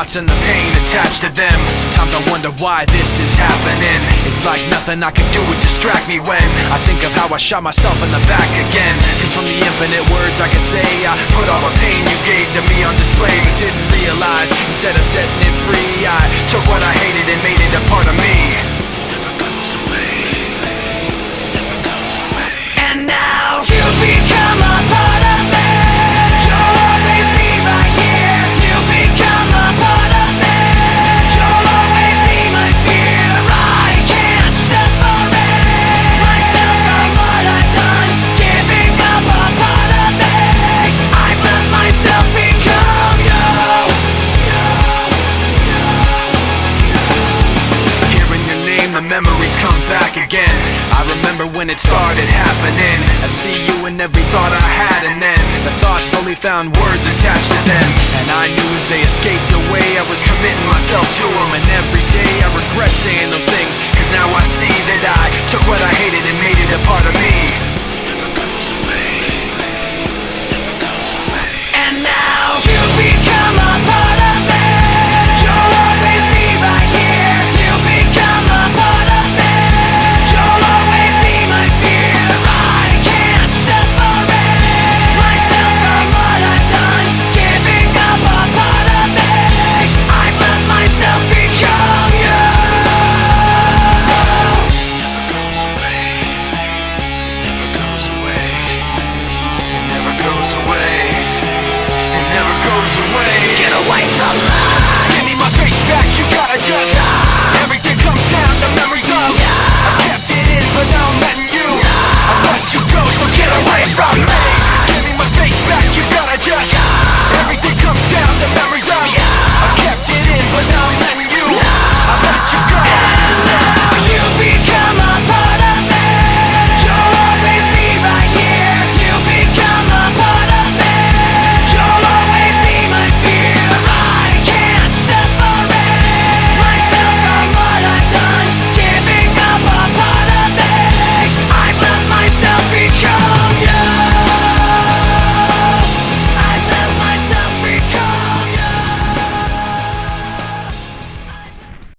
thoughts and the pain attached to them. Sometimes I wonder why this is happening. It's like nothing I can do would distract me when I think of how I shot myself in the back again. Cause from the infinite words I could say, I put all the pain you gave to me on display, but didn't realize instead of setting it free, I took what I hated and made it a part of me. Never goes away, never goes away. And now you become a part of me. You'll always be right here. You become a part of me. You'll always be my fear. I can't separate myself from what I've done. Giving up a part of me. I've let myself become you. Hearing your name, the memories come back again. I remember when it started happening. I'd see you in every thought I had, and then the thoughts slowly found words attached to them. And I knew as they escaped away, I was committing myself to them. And every day I regret saying those things, cause now